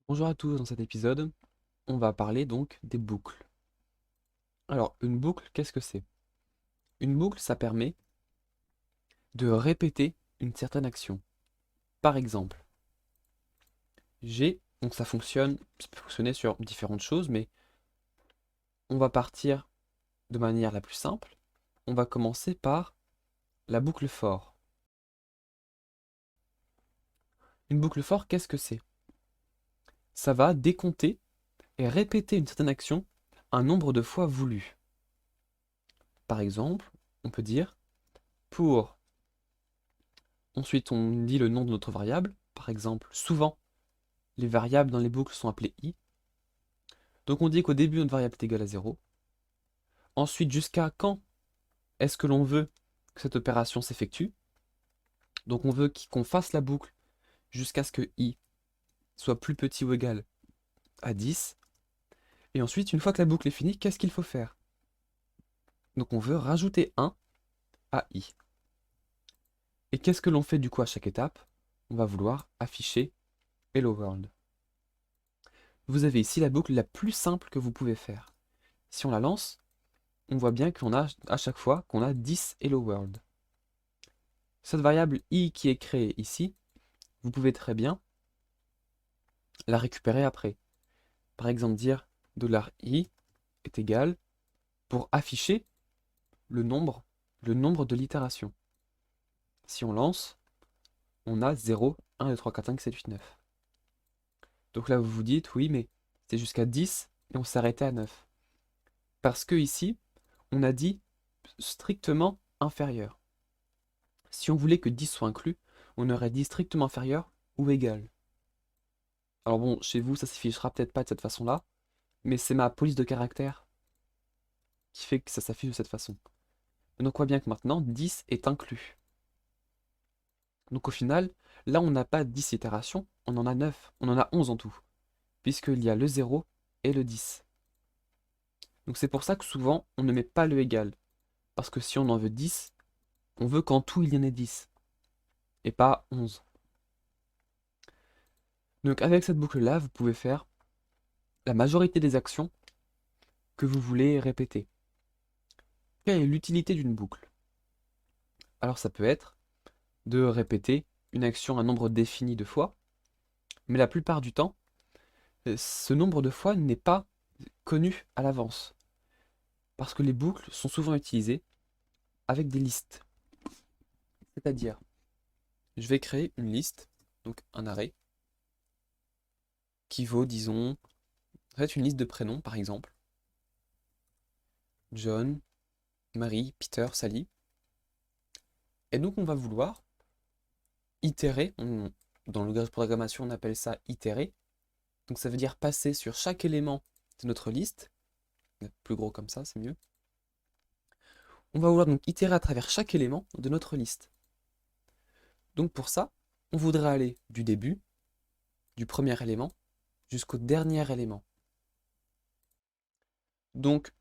Bonjour à tous, dans cet épisode, on va parler donc des boucles. Alors, une boucle, qu'est-ce que c'est? Une boucle, ça permet de répéter une certaine action. Par exemple, donc ça peut fonctionner sur différentes choses, mais on va partir de manière la plus simple. On va commencer par la boucle for. Une boucle for, qu'est-ce que c'est? Ça va décompter et répéter une certaine action un nombre de fois voulu. Par exemple, on peut dire pour. Ensuite, on dit le nom de notre variable. Par exemple, souvent, les variables dans les boucles sont appelées i. Donc on dit qu'au début, notre variable est égale à 0. Ensuite, jusqu'à quand est-ce que l'on veut que cette opération s'effectue? Donc on veut qu'on fasse la boucle jusqu'à ce que i soit plus petit ou égal à 10. Et ensuite, une fois que la boucle est finie, qu'est-ce qu'il faut faire? Donc on veut rajouter 1 à i. Et qu'est-ce que l'on fait du coup à chaque étape? On va vouloir afficher Hello World. Vous avez ici la boucle la plus simple que vous pouvez faire. Si on la lance, on voit bien qu'on a à chaque fois qu'on a 10 Hello World. Cette variable i qui est créée ici, vous pouvez très bien la récupérer après. Par exemple, dire $i est égal pour afficher le nombre de l'itération. Si on lance, on a 0, 1, 2, 3, 4, 5, 7, 8, 9. Donc là, vous vous dites, oui, mais c'est jusqu'à 10 et on s'arrêtait à 9. Parce que ici, on a dit strictement inférieur. Si on voulait que 10 soit inclus, on aurait dit strictement inférieur ou égal. Alors bon, chez vous, ça s'affichera peut-être pas de cette façon-là, mais c'est ma police de caractère qui fait que ça s'affiche de cette façon. Et donc on voit bien que maintenant, 10 est inclus. Donc au final, là on n'a pas 10 itérations, on en a 9, on en a 11 en tout, puisqu'il y a le 0 et le 10. Donc c'est pour ça que souvent, on ne met pas le égal, parce que si on en veut 10, on veut qu'en tout il y en ait 10, et pas 11. Donc avec cette boucle-là, vous pouvez faire la majorité des actions que vous voulez répéter. Quelle est l'utilité d'une boucle? Alors ça peut être de répéter une action un nombre défini de fois, mais la plupart du temps, ce nombre de fois n'est pas connu à l'avance, parce que les boucles sont souvent utilisées avec des listes. C'est-à-dire, je vais créer une liste, donc un array, qui vaut, disons, en fait une liste de prénoms, par exemple, John, Marie, Peter, Sally. Et donc on va vouloir itérer, dans le langage de programmation on appelle ça itérer, donc ça veut dire passer sur chaque élément de notre liste, plus gros comme ça, c'est mieux. On va vouloir donc itérer à travers chaque élément de notre liste. Donc pour ça, on voudrait aller du début, du premier élément, jusqu'au dernier élément. Donc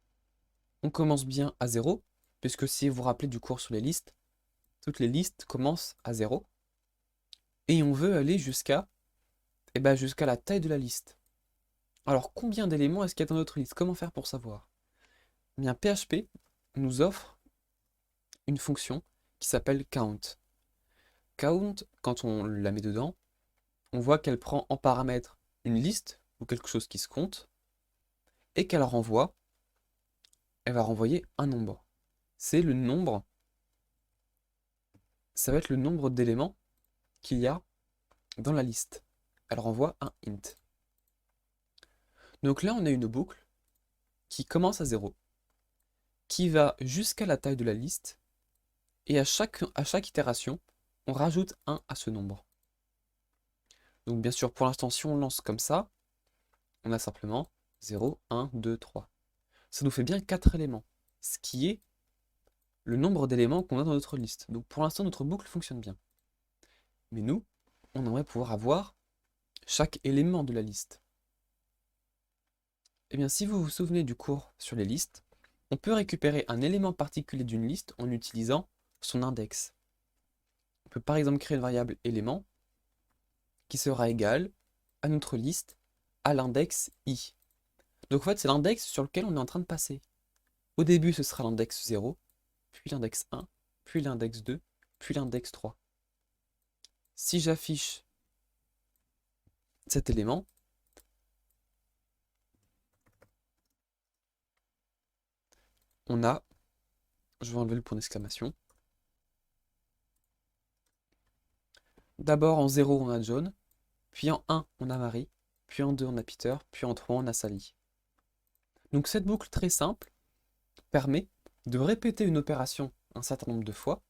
on commence bien à 0, puisque si vous vous rappelez du cours sur les listes, toutes les listes commencent à 0, et on veut aller jusqu'à la taille de la liste. Alors combien d'éléments est-ce qu'il y a dans notre liste? Comment faire pour savoir? Eh bien PHP nous offre une fonction qui s'appelle count. Count, quand on la met dedans, on voit qu'elle prend en paramètre une liste ou quelque chose qui se compte et qu'elle renvoie, elle va renvoyer un nombre. C'est le nombre, ça va être le nombre d'éléments qu'il y a dans la liste. Elle renvoie un int. Donc là, on a une boucle qui commence à 0, qui va jusqu'à la taille de la liste, et à chaque itération, on rajoute 1 à ce nombre. Donc bien sûr, pour l'instant, si on lance comme ça, on a simplement 0, 1, 2, 3. Ça nous fait bien 4 éléments, ce qui est le nombre d'éléments qu'on a dans notre liste. Donc pour l'instant, notre boucle fonctionne bien. Mais nous, on aimerait pouvoir avoir chaque élément de la liste. Eh bien, si vous vous souvenez du cours sur les listes, on peut récupérer un élément particulier d'une liste en utilisant son index. On peut par exemple créer une variable élément qui sera égale à notre liste à l'index i. Donc en fait, c'est l'index sur lequel on est en train de passer. Au début, ce sera l'index 0, puis l'index 1, puis l'index 2, puis l'index 3. Si j'affiche cet élément, on a, je vais enlever le point d'exclamation. D'abord en 0, on a John, puis en 1, on a Marie, puis en 2, on a Peter, puis en 3, on a Sally. Donc cette boucle très simple permet de répéter une opération un certain nombre de fois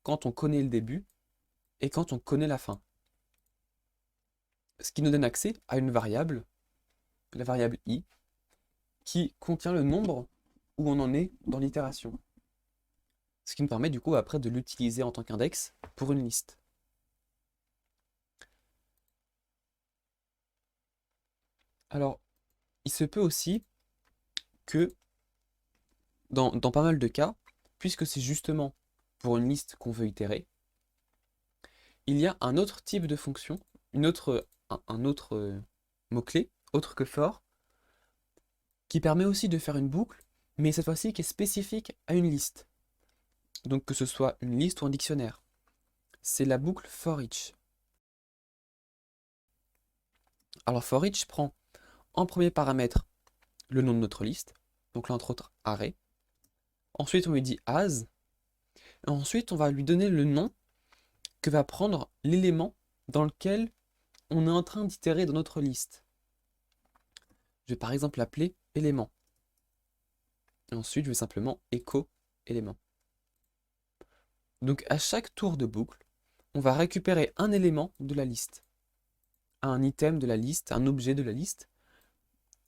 quand on connaît le début et quand on connaît la fin. Ce qui nous donne accès à une variable, la variable i, qui contient le nombre où on en est dans l'itération. Ce qui nous permet du coup après de l'utiliser en tant qu'index pour une liste. Alors, il se peut aussi que dans pas mal de cas, puisque c'est justement pour une liste qu'on veut itérer, il y a un autre type de fonction, un autre mot-clé, autre que for, qui permet aussi de faire une boucle, mais cette fois-ci qui est spécifique à une liste. Donc que ce soit une liste ou un dictionnaire. C'est la boucle for each. Alors for each prend en premier paramètre le nom de notre liste, donc là entre autres array. Ensuite on lui dit as, et ensuite on va lui donner le nom que va prendre l'élément dans lequel on est en train d'itérer dans notre liste. Je vais par exemple l'appeler élément. Et ensuite je vais simplement echo élément. Donc à chaque tour de boucle, on va récupérer un élément de la liste, un item de la liste, un objet de la liste,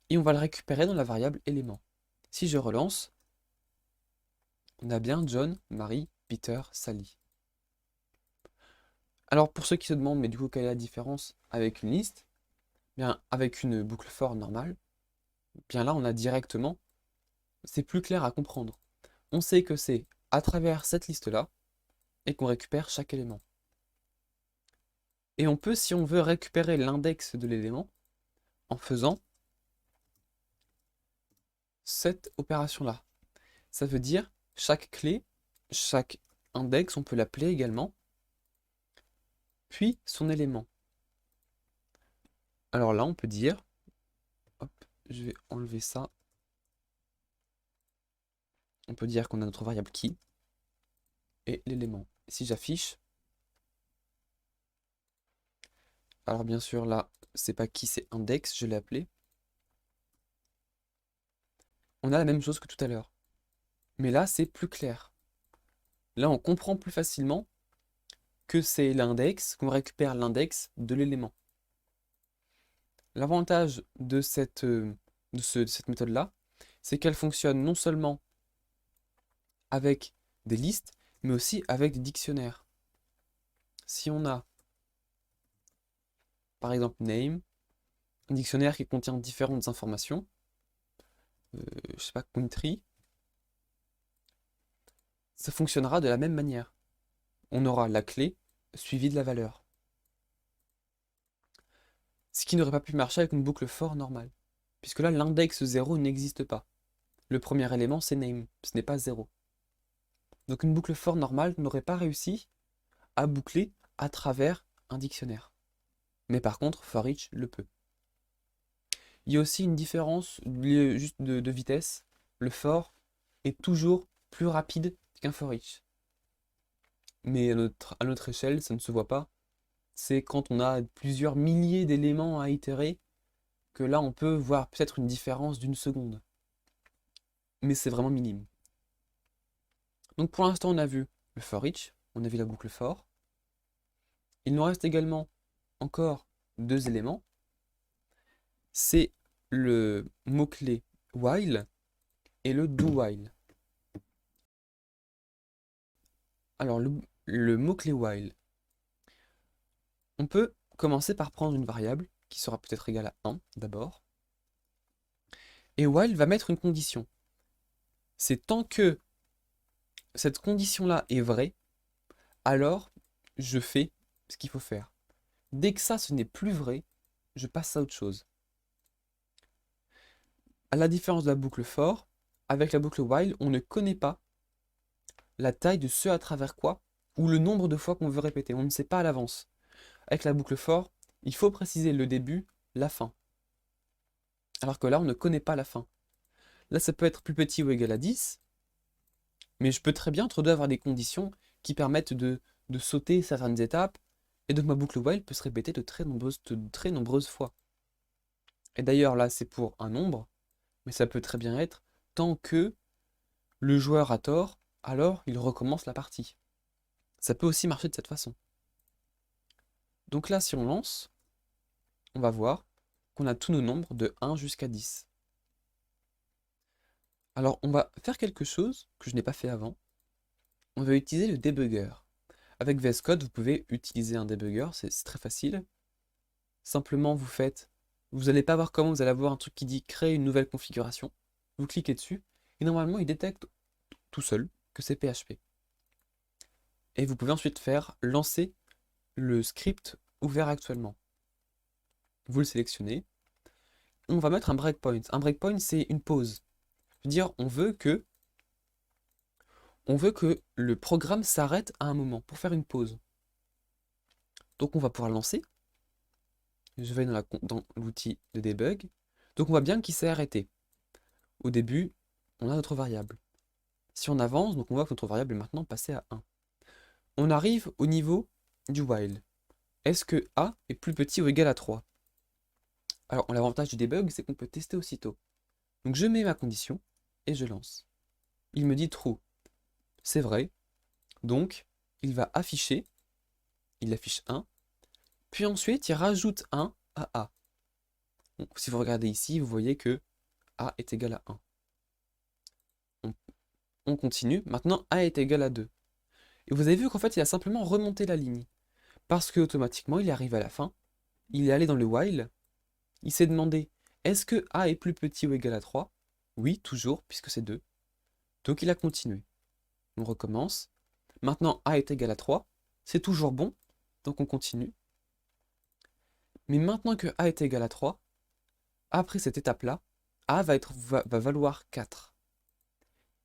et on va le récupérer dans la variable élément. Si je relance, on a bien John, Marie, Peter, Sally. Alors pour ceux qui se demandent, mais du coup quelle est la différence avec une liste? Bien avec une boucle for normale, bien là on a directement, c'est plus clair à comprendre. On sait que c'est à travers cette liste-là et qu'on récupère chaque élément. Et on peut, si on veut, récupérer l'index de l'élément en faisant cette opération-là. Ça veut dire chaque clé, chaque index, on peut l'appeler également, puis son élément. Alors là, on peut dire, hop, je vais enlever ça. On peut dire qu'on a notre variable key et l'élément. Si j'affiche, alors bien sûr là, c'est pas key, c'est index, je l'ai appelé. On a la même chose que tout à l'heure. Mais là, c'est plus clair. Là, on comprend plus facilement que c'est l'index, qu'on récupère l'index de l'élément. L'avantage de cette méthode-là, c'est qu'elle fonctionne non seulement avec des listes, mais aussi avec des dictionnaires. Si on a, par exemple, name, un dictionnaire qui contient différentes informations, je sais pas, country, ça fonctionnera de la même manière. On aura la clé suivie de la valeur. Ce qui n'aurait pas pu marcher avec une boucle for normale, puisque là, l'index 0 n'existe pas. Le premier élément, c'est name, ce n'est pas 0. Donc une boucle for normale n'aurait pas réussi à boucler à travers un dictionnaire. Mais par contre, for each le peut. Il y a aussi une différence juste de vitesse. Le for est toujours plus rapide qu'un for each. Mais à notre échelle, ça ne se voit pas. C'est quand on a plusieurs milliers d'éléments à itérer que là, on peut voir peut-être une différence d'une seconde. Mais c'est vraiment minime. Donc pour l'instant, on a vu le for each, on a vu la boucle for. Il nous reste également encore deux éléments. C'est le mot-clé while et le do while. Alors le mot-clé while, on peut commencer par prendre une variable qui sera peut-être égale à 1 d'abord. Et while va mettre une condition. C'est tant que cette condition-là est vraie, alors je fais ce qu'il faut faire. Dès que ça, ce n'est plus vrai, je passe à autre chose. À la différence de la boucle for, avec la boucle while, on ne connaît pas la taille de ce à travers quoi ou le nombre de fois qu'on veut répéter. On ne sait pas à l'avance. Avec la boucle for, il faut préciser le début, la fin. Alors que là, on ne connaît pas la fin. Là, ça peut être plus petit ou égal à 10, mais je peux très bien entre deux avoir des conditions qui permettent de sauter certaines étapes, et donc ma boucle while peut se répéter de très nombreuses fois. Et d'ailleurs, là, c'est pour un nombre, mais ça peut très bien être tant que le joueur a tort, alors il recommence la partie. Ça peut aussi marcher de cette façon. Donc là, si on lance, on va voir qu'on a tous nos nombres de 1 jusqu'à 10. Alors, on va faire quelque chose que je n'ai pas fait avant. On va utiliser le debugger. Avec VS Code, vous pouvez utiliser un debugger, c'est très facile. Simplement, vous n'allez pas voir comment, vous allez avoir un truc qui dit créer une nouvelle configuration. Vous cliquez dessus, et normalement, il détecte tout seul que c'est PHP. Et vous pouvez ensuite faire lancer le script ouvert actuellement. Vous le sélectionnez. On va mettre un breakpoint. Un breakpoint, c'est une pause. C'est-à-dire, on veut que le programme s'arrête à un moment pour faire une pause. Donc on va pouvoir lancer. Je vais dans l'outil de debug. Donc on voit bien qu'il s'est arrêté. Au début, on a notre variable. Si on avance, donc on voit que notre variable est maintenant passée à 1. On arrive au niveau du while. Est-ce que A est plus petit ou égal à 3? Alors l'avantage du debug, c'est qu'on peut tester aussitôt. Donc je mets ma condition et je lance. Il me dit true. C'est vrai. Donc il va afficher, il affiche 1. Puis ensuite, il rajoute 1 à A. Donc, si vous regardez ici, vous voyez que A est égal à 1. On continue. Maintenant, A est égal à 2. Et vous avez vu qu'en fait, il a simplement remonté la ligne. Parce que automatiquement, il est arrivé à la fin. Il est allé dans le while. Il s'est demandé, est-ce que A est plus petit ou égal à 3? Oui, toujours, puisque c'est 2. Donc il a continué. On recommence. Maintenant, A est égal à 3. C'est toujours bon. Donc on continue. Mais maintenant que A est égal à 3, après cette étape-là, A va valoir 4.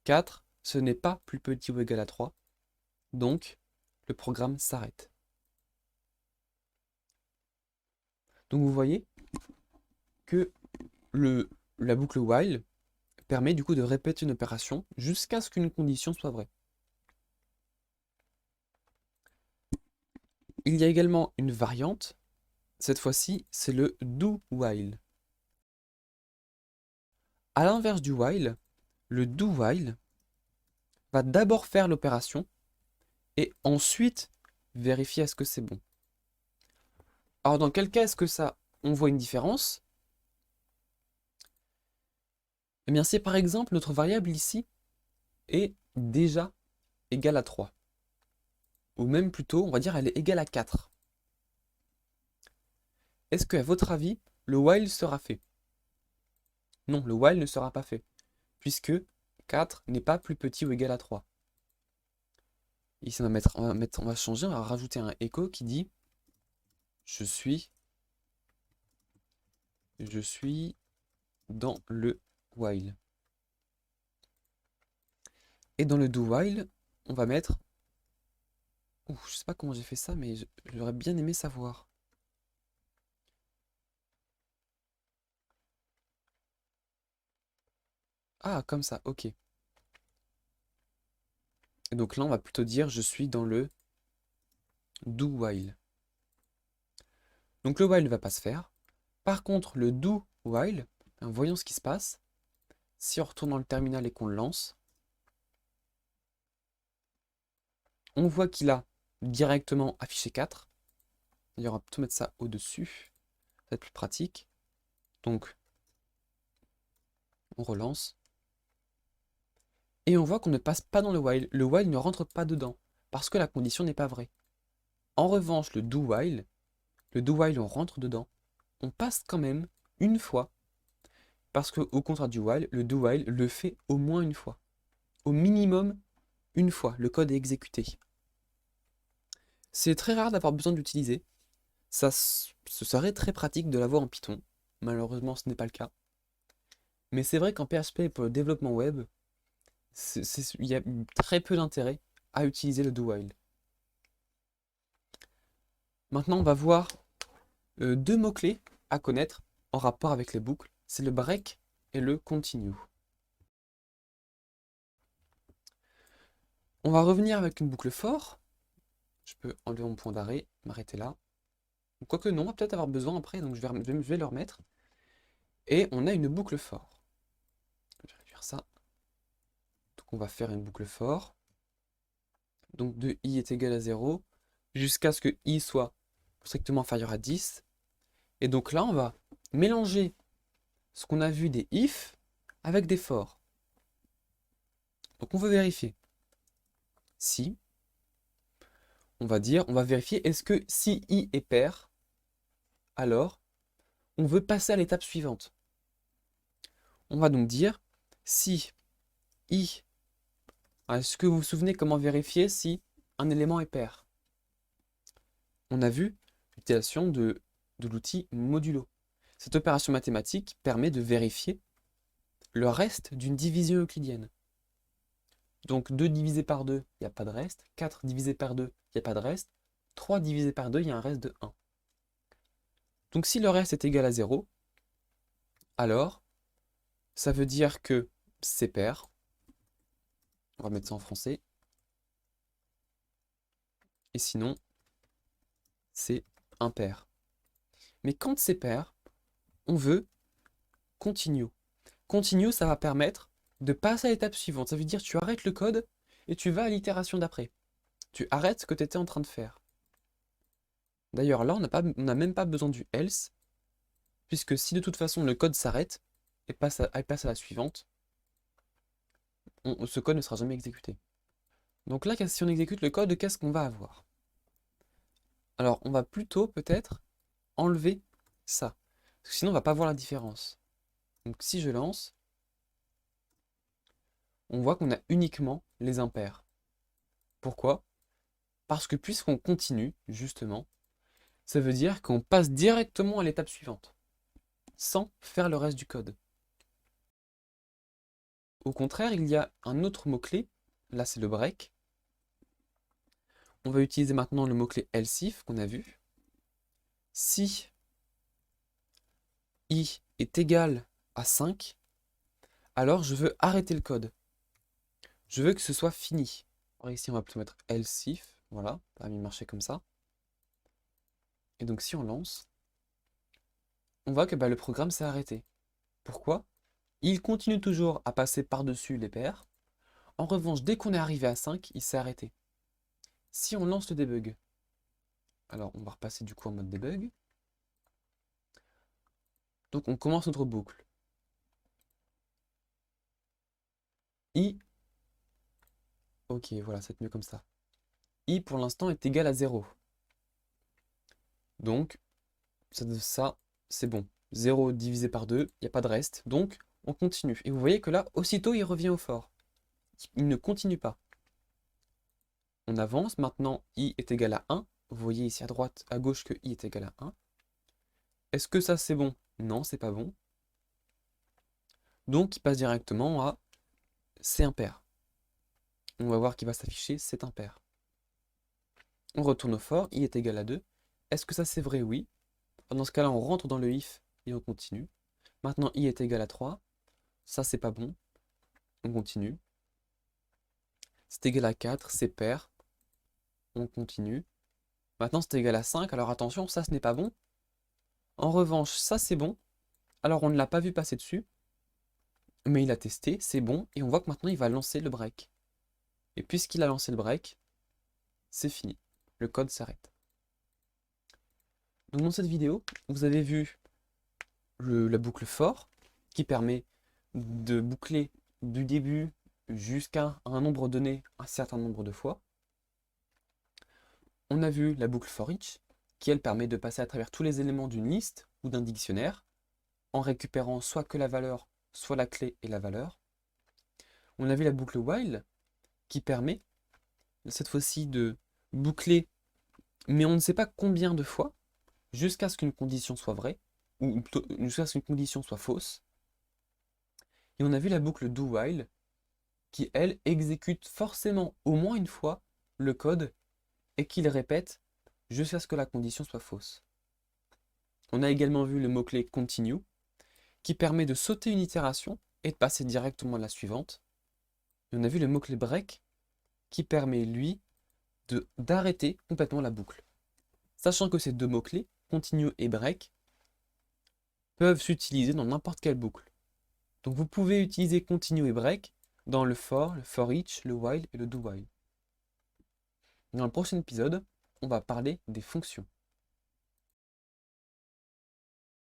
4, ce n'est pas plus petit ou égal à 3. Donc, le programme s'arrête. Donc vous voyez que la boucle while permet du coup de répéter une opération jusqu'à ce qu'une condition soit vraie. Il y a également une variante. Cette fois-ci, c'est le do while. À l'inverse du while, le do while va d'abord faire l'opération et ensuite vérifier est-ce que c'est bon. Alors dans quel cas est-ce que on voit une différence? Eh bien si par exemple notre variable ici est déjà égale à 3, ou même plutôt on va dire elle est égale à 4. Est-ce qu'à votre avis le while sera fait? Non, le while ne sera pas fait, puisque 4 n'est pas plus petit ou égal à 3. Ici on va changer, on va rajouter un echo qui dit je suis dans le while. Et dans le do while, on va mettre... Ouh, je sais pas comment j'ai fait ça, mais j'aurais bien aimé savoir. Ah, comme ça, ok. Et donc là, on va plutôt dire je suis dans le do while. Donc le while ne va pas se faire. Par contre, le do while, voyons ce qui se passe. Si on retourne dans le terminal et qu'on le lance, on voit qu'il a directement affiché 4. D'ailleurs, on va plutôt mettre ça au-dessus. Ça va être plus pratique. Donc, on relance. Et on voit qu'on ne passe pas dans le while. Le while ne rentre pas dedans, parce que la condition n'est pas vraie. En revanche, le do while, on rentre dedans. On passe quand même une fois, parce qu'au contraire du while, le do while le fait au moins une fois. Au minimum, une fois, le code est exécuté. C'est très rare d'avoir besoin d'utiliser. Ce serait très pratique de l'avoir en Python. Malheureusement, ce n'est pas le cas. Mais c'est vrai qu'en PHP pour le développement web, il y a très peu d'intérêt à utiliser le do while. Maintenant, on va voir deux mots-clés à connaître en rapport avec les boucles. C'est le break et le continue. On va revenir avec une boucle for. Je peux enlever mon point d'arrêt, m'arrêter là. Quoique non, on va peut-être avoir besoin après, donc je vais le remettre. Et on a une boucle for. Je vais réduire ça. Donc on va faire une boucle for. Donc de i est égal à 0 jusqu'à ce que i soit strictement inférieur à 10. Et donc là, on va mélanger ce qu'on a vu des if avec des for. Donc on veut vérifier. Si, on va vérifier est-ce que si i est pair, alors on veut passer à l'étape suivante. On va donc dire si i, est-ce que vous vous souvenez comment vérifier si un élément est pair? On a vu l'utilisation de l'outil modulo. Cette opération mathématique permet de vérifier le reste d'une division euclidienne. Donc 2 divisé par 2, il n'y a pas de reste. 4 divisé par 2, il n'y a pas de reste. 3 divisé par 2, il y a un reste de 1. Donc si le reste est égal à 0, alors ça veut dire que c'est pair. On va mettre ça en français. Et sinon, c'est impair. Mais quand c'est pair, on veut continue. Continue, ça va permettre de passer à l'étape suivante. Ça veut dire que tu arrêtes le code et tu vas à l'itération d'après. Tu arrêtes ce que tu étais en train de faire. D'ailleurs, là, on n'a même pas besoin du else, puisque si de toute façon le code s'arrête et passe à la suivante, ce code ne sera jamais exécuté. Donc là, si on exécute le code, qu'est-ce qu'on va avoir? Alors, on va plutôt peut-être enlever ça, parce que sinon on ne va pas voir la différence. Donc si je lance, on voit qu'on a uniquement les impairs. Pourquoi? Parce que puisqu'on continue, justement, ça veut dire qu'on passe directement à l'étape suivante, sans faire le reste du code. Au contraire, il y a un autre mot-clé, là c'est le break. On va utiliser maintenant le mot-clé else if qu'on a vu. Si i est égal à 5, alors je veux arrêter le code. Je veux que ce soit fini. Alors ici, on va plutôt mettre else if, voilà, ça va mieux marcher comme ça. Et donc si on lance, on voit que le programme s'est arrêté. Pourquoi? Il continue toujours à passer par-dessus les paires. En revanche, dès qu'on est arrivé à 5, il s'est arrêté. Si on lance le debug, alors on va repasser du coup en mode debug. Donc on commence notre boucle. I, ok, voilà, c'est mieux comme ça. I pour l'instant est égal à 0. Donc, ça c'est bon. 0 divisé par 2, il n'y a pas de reste. Donc, on continue. Et vous voyez que là, aussitôt, il revient au for. Il ne continue pas. On avance. Maintenant, i est égal à 1. Vous voyez ici à droite, à gauche que i est égal à 1. Est-ce que ça, c'est bon? Non, c'est pas bon. Donc, il passe directement à c'est impair. On va voir qu'il va s'afficher c'est impair. On retourne au for, i est égal à 2. Est-ce que ça, c'est vrai? Oui. Dans ce cas-là, on rentre dans le if et on continue. Maintenant, i est égal à 3. Ça, c'est pas bon. On continue. C'est égal à 4, c'est pair. On continue. Maintenant, c'est égal à 5. Alors attention, ça, ce n'est pas bon. En revanche, ça, c'est bon. Alors, on ne l'a pas vu passer dessus. Mais il a testé, c'est bon. Et on voit que maintenant, il va lancer le break. Et puisqu'il a lancé le break, c'est fini. Le code s'arrête. Donc, dans cette vidéo, vous avez vu la boucle for, qui permet de boucler du début jusqu'à un nombre donné un certain nombre de fois. On a vu la boucle for each, qui elle permet de passer à travers tous les éléments d'une liste ou d'un dictionnaire, en récupérant soit que la valeur, soit la clé et la valeur. On a vu la boucle while, qui permet cette fois-ci de boucler, mais on ne sait pas combien de fois, jusqu'à ce qu'une condition soit vraie, ou plutôt jusqu'à ce qu'une condition soit fausse. Et on a vu la boucle do while qui, elle, exécute forcément au moins une fois le code et qu'il répète jusqu'à ce que la condition soit fausse. On a également vu le mot-clé continue qui permet de sauter une itération et de passer directement à la suivante. Et on a vu le mot-clé break qui permet, lui, d'arrêter complètement la boucle. Sachant que ces deux mots-clés, continue et break, peuvent s'utiliser dans n'importe quelle boucle. Donc vous pouvez utiliser continue et break dans le for each, le while et le do while. Dans le prochain épisode, on va parler des fonctions.